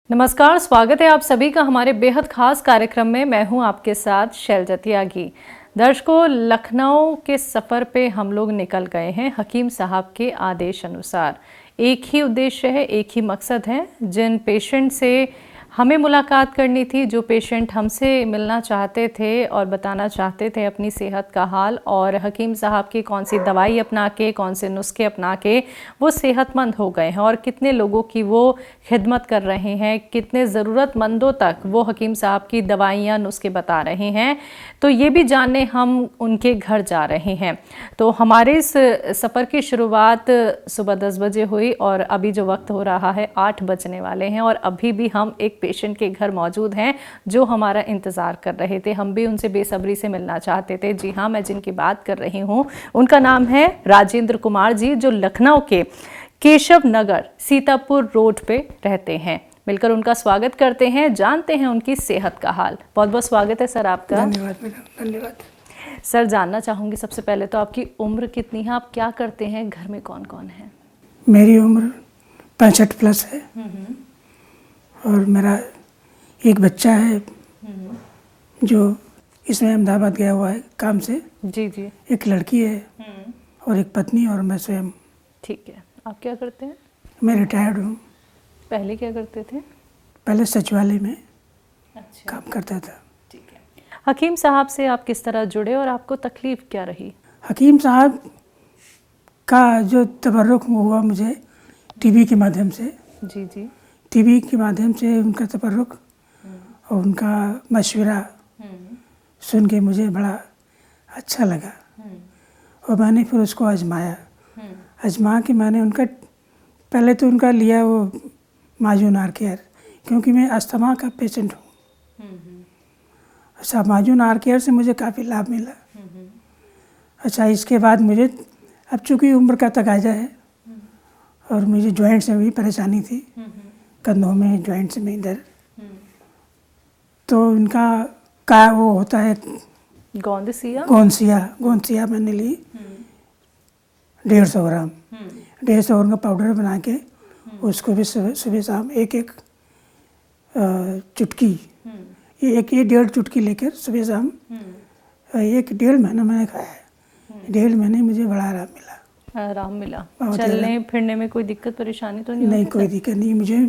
नमस्कार, स्वागत है आप सभी का हमारे बेहद खास कार्यक्रम में। मैं हूं आपके साथ शैलजा त्यागी। दर्शकों, लखनऊ के सफ़र पे हम लोग निकल गए हैं हकीम साहब के आदेश अनुसार। एक ही उद्देश्य है, एक ही मकसद है। जिन पेशेंट से हमें मुलाकात करनी थी, जो पेशेंट हमसे मिलना चाहते थे और बताना चाहते थे अपनी सेहत का हाल, और हकीम साहब की कौन सी दवाई अपना के, कौन से नुस्खे अपना के वो सेहतमंद हो गए हैं और कितने लोगों की वो खिदमत कर रहे हैं, कितने ज़रूरतमंदों तक वो हकीम साहब की दवाइयाँ नुस्खे बता रहे हैं, तो ये भी जानने हम उनके घर जा रहे हैं। तो हमारे इस सफ़र की शुरुआत सुबह 10 बजे हुई और अभी जो वक्त हो रहा है 8 बजने वाले हैं, और अभी भी हम एक पेशेंट के घर मौजूद हैं जो हमारा इंतज़ार कर रहे थे। हम भी उनसे बेसब्री से मिलना चाहते थे। जी हाँ, मैं जिनकी बात कर रही हूँ उनका नाम है राजेंद्र कुमार जी, जो लखनऊ के केशव नगर सीतापुर रोड पे रहते हैं। मिलकर उनका स्वागत करते हैं, जानते हैं उनकी सेहत का हाल। बहुत बहुत स्वागत है सर आपका। धन्यवाद मैडम, धन्यवाद। सर, जानना चाहूँगी सबसे पहले तो आपकी उम्र कितनी है, आप क्या करते हैं, घर में कौन कौन है? मेरी उम्र 65 प्लस है और मेरा एक बच्चा है जो इसमें अहमदाबाद गया हुआ है काम से। जी जी। एक लड़की है और एक पत्नी और मैं स्वयं। ठीक है, आप क्या करते हैं? मैं रिटायर्ड हूँ। पहले क्या करते थे? पहले सचिवालय में अच्छा, काम करता था। ठीक है। हकीम साहब से आप किस तरह जुड़े और आपको तकलीफ़ क्या रही? हकीम साहब का जो तबर्रुक हुआ मुझे टीवी के माध्यम से। जी जी। टीवी के माध्यम से उनका तबर्रुक और उनका मशवरा सुन के मुझे बड़ा अच्छा लगा और मैंने फिर उसको आजमाया। आजमा के मैंने उनका पहले तो उनका लिया वो माजून आर केयर, क्योंकि मैं अस्थमा का पेशेंट हूँ। अच्छा, माजून आर केयर से मुझे काफ़ी लाभ मिला। अच्छा, इसके बाद मुझे अब चूँकि उम्र का तकाजा है और मुझे जॉइंट्स में भी परेशानी थी, कंधों में, जॉइंट्स में इधर, तो इनका का वो होता है गोंसिया मैंने ली 150 ग्राम। 150 ग्राम का पाउडर बना के उसको भी सुबह शाम एक चुटकी, ये 1-1.5 चुटकी लेकर सुबह शाम 1-1.5 महीना मैंने खाया है। 1.5 महीने मुझे बड़ा आराम मिला। चलने फिरने में कोई दिक्कत परेशानी तो नहीं, कोई दिक्कत नहीं। मुझे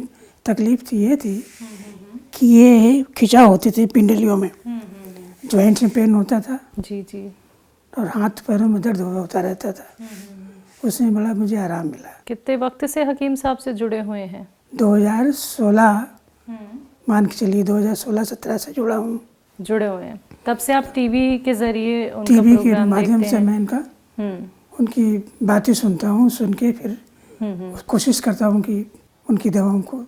तकलीफ थी ये थी कि ये खिंचाव होते थे पिंडलियों में, जॉइंट्स में पेन होता था। जी जी। और हाथ पैरों में दर्द होता रहता था। उसमें बड़ा मुझे आराम मिला। कितने वक्त से हकीम साहब से जुड़े हुए हैं? 2016 मान के चलिए, 2016-17 से जुड़ा हूँ। जुड़े हुए हैं। तब से आप टीवी के जरिए उनका टीवी के प्रोग्राम माध्यम देखते से हैं? मैं उनकी बातें सुनता हूँ। सुन के फिर कोशिश करता हूँ कि उनकी दवाओं को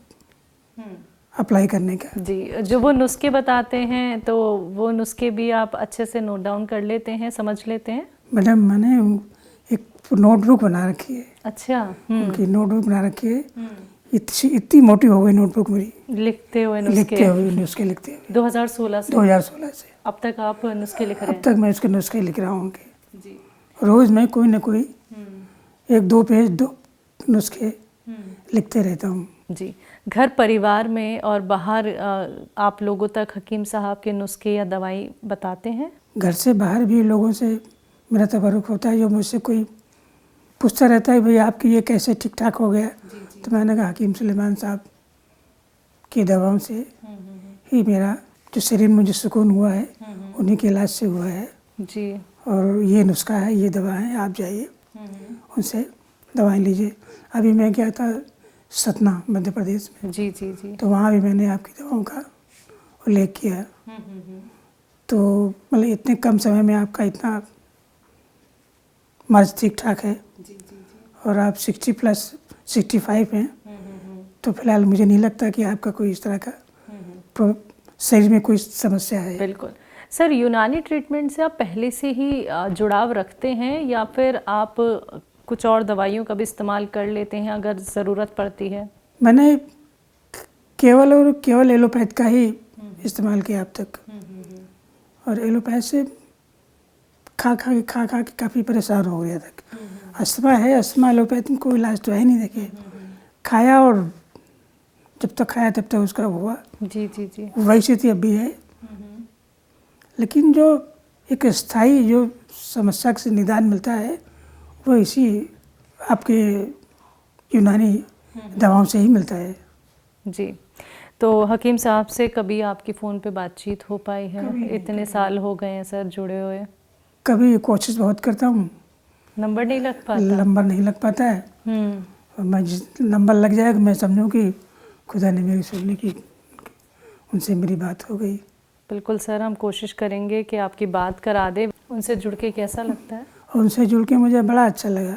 अप्लाई करने का। जी, जो वो नुस्खे बताते हैं तो वो नुस्खे भी आप अच्छे से नोट डाउन कर लेते हैं, समझ लेते हैं? मैडम, मैंने एक नोटबुक बना रखी है। अच्छा। उनकी नोटबुक बना रखी है। इतनी मोटी हो गई नोटबुक मेरी, लिखते हुए लिखते हुए 2016 से? 2016 से अब तक आप नुस्खे लिख रहे हैं? अब तक मैं उसके नुस्खे लिख रहा हूँ उनके। जी। रोज़ मैं कोई ना कोई 1-2 पेज 2 नुस्खे लिखते रहता हूँ। जी। घर परिवार में और बाहर आप लोगों तक हकीम साहब के नुस्खे या दवाई बताते हैं? घर से बाहर भी लोगों से मेरा तबरुक होता है। जो मुझसे कोई पूछता रहता है, भाई आपकी ये कैसे ठीक ठाक हो गया, तो मैंने कहा हकीम सुलेमान साहब की दवाओं से ही मेरा जो शरीर में मुझे सुकून हुआ है, उन्हीं के इलाज से हुआ है। जी। और ये नुस्खा है, ये दवा है, आप जाइए उनसे दवाएं लीजिए। अभी मैं गया था सतना, मध्य प्रदेश में। जी जी जी। तो वहाँ भी मैंने आपकी दवाओं का उल्लेख किया। तो मतलब इतने कम समय में आपका इतना मर्ज ठीक ठाक है। जी जी जी। और आप 65 हैं। तो फिलहाल मुझे नहीं लगता कि आपका कोई इस तरह का शरीर में कोई समस्या है। बिल्कुल। सर, यूनानी ट्रीटमेंट से आप पहले से ही जुड़ाव रखते हैं या फिर आप कुछ और दवाइयों का भी इस्तेमाल कर लेते हैं अगर ज़रूरत पड़ती है? मैंने केवल एलोपैथ का ही इस्तेमाल किया अब तक। और एलोपैथ से खा के काफ़ी परेशान हो गया था। अस्थमा है, अस्थमा एलोपैथ में कोई इलाज तो है नहीं। देखिए, खाया और जब तक खाया तब तक उसका हुआ, जी जी जी। वैसे तो अब भी है। लेकिन जो एक स्थायी जो समस्या से निदान मिलता है वो इसी आपके यूनानी दवाओं से ही मिलता है। जी, तो हकीम साहब से कभी आपकी फ़ोन पे बातचीत हो पाई है? इतने साल हो गए हैं सर जुड़े हुए। कभी कोशिश बहुत करता हूँ, नंबर नहीं लग पाता। नंबर नहीं लग पाता है। और मैं जिस नंबर लग जाएगा मैं समझूँ कि खुदा ने मेरी सुनने की, उनसे मेरी बात हो गई। बिल्कुल सर, हम कोशिश करेंगे कि आपकी बात करा दे। उनसे जुड़ के कैसा लगता है? और उनसे जुड़ के मुझे बड़ा अच्छा लगा,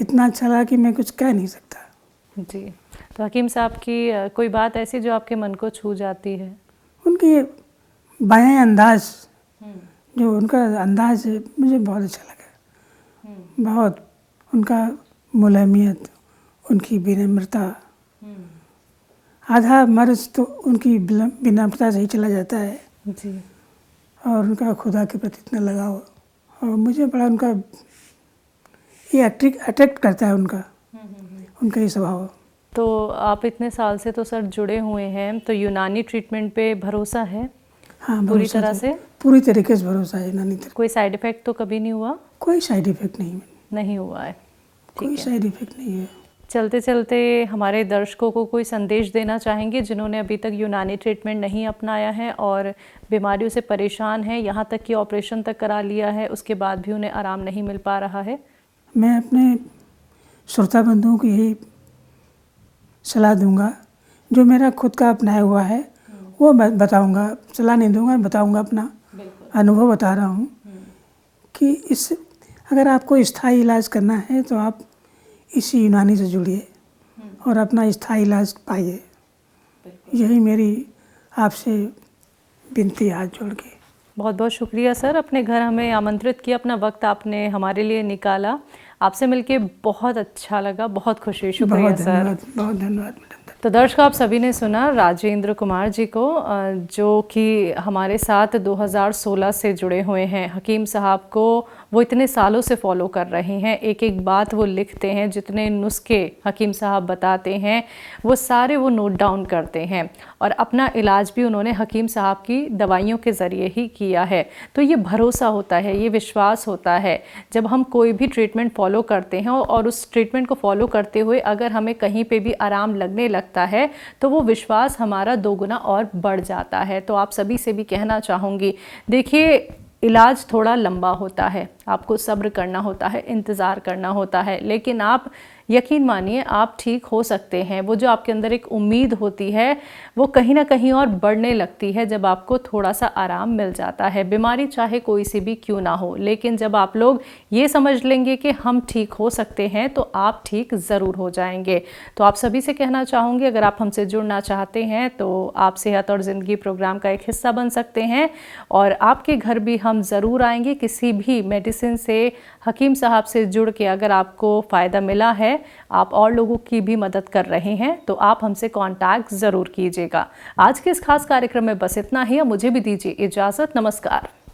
इतना अच्छा लगा कि मैं कुछ कह नहीं सकता। जी, तो हकीम साहब की कोई बात ऐसी जो आपके मन को छू जाती है? उनकी बयां अंदाज, जो उनका अंदाज है मुझे बहुत अच्छा लगा। बहुत उनका मुलायमियत, उनकी विनम्रता, आधा मर्ज तो उनकी विनम्रता से ही चला जाता है। जी। और उनका खुदा के प्रति इतना लगाव, और मुझे बड़ा उनका ये अट्रैक्ट करता है, उनका ये स्वभाव। तो आप इतने साल से तो सर जुड़े हुए हैं, तो यूनानी ट्रीटमेंट पे भरोसा है? हाँ, पूरी तरह से? पूरी तरीके से भरोसा है यूनानी तरफ। कोई साइड इफ़ेक्ट तो कभी नहीं हुआ? कोई साइड इफ़ेक्ट नहीं हुआ है। कोई साइड इफ़ेक्ट नहीं है। चलते चलते हमारे दर्शकों को कोई संदेश देना चाहेंगे जिन्होंने अभी तक यूनानी ट्रीटमेंट नहीं अपनाया है और बीमारियों से परेशान हैं, यहाँ तक कि ऑपरेशन तक करा लिया है, उसके बाद भी उन्हें आराम नहीं मिल पा रहा है? मैं अपने श्रोता बंधुओं को यही सलाह दूंगा, जो मेरा खुद का अपनाया हुआ है वो मैं बताऊंगा, सलाह नहीं दूंगा, बताऊंगा अपना अनुभव बता रहा हूँ कि इस अगर आपको स्थायी इलाज करना है तो आप इसी यूनानी से जुड़िए और अपना स्थायी इलाज पाइए। यही मेरी आपसे विनती हाथ जोड़ के। बहुत बहुत शुक्रिया सर, अपने घर हमें आमंत्रित किया, अपना वक्त आपने हमारे लिए निकाला। आपसे मिलके बहुत अच्छा लगा, बहुत खुशी। शुक्रिया सर। बहुत धन्यवाद मैडम। तो दर्शकों, आप सभी ने सुना राजेंद्र कुमार जी को, जो कि हमारे साथ 2016 से जुड़े हुए हैं। हकीम साहब को वो इतने सालों से फॉलो कर रहे हैं, एक एक बात वो लिखते हैं, जितने नुस्खे हकीम साहब बताते हैं वो सारे वो नोट डाउन करते हैं और अपना इलाज भी उन्होंने हकीम साहब की दवाइयों के ज़रिए ही किया है। तो ये भरोसा होता है, ये विश्वास होता है। जब हम कोई भी ट्रीटमेंट फॉलो करते हैं और उस ट्रीटमेंट को फॉलो करते हुए अगर हमें कहीं पे भी आराम लगने लगता है तो वो विश्वास हमारा दोगुना और बढ़ जाता है। तो आप सभी से भी कहना चाहूँगी, देखिए इलाज थोड़ा लंबा होता है, आपको सब्र करना होता है, इंतज़ार करना होता है, लेकिन आप यकीन मानिए आप ठीक हो सकते हैं। वो जो आपके अंदर एक उम्मीद होती है वो कहीं ना कहीं और बढ़ने लगती है जब आपको थोड़ा सा आराम मिल जाता है। बीमारी चाहे कोई सी भी क्यों ना हो, लेकिन जब आप लोग ये समझ लेंगे कि हम ठीक हो सकते हैं तो आप ठीक ज़रूर हो जाएंगे। तो आप सभी से कहना चाहूँगी, अगर आप हमसे जुड़ना चाहते हैं तो आप सेहत और ज़िंदगी प्रोग्राम का एक हिस्सा बन सकते हैं और आपके घर भी हम ज़रूर आएंगे। किसी भी मेडिसिन से, हकीम साहब से जुड़ के अगर आपको फ़ायदा मिला है, आप और लोगों की भी मदद कर रहे हैं, तो आप हमसे कांटेक्ट ज़रूर कीजिएगा। आज के इस खास कार्यक्रम में बस इतना ही। मुझे भी दीजिए इजाज़त। नमस्कार।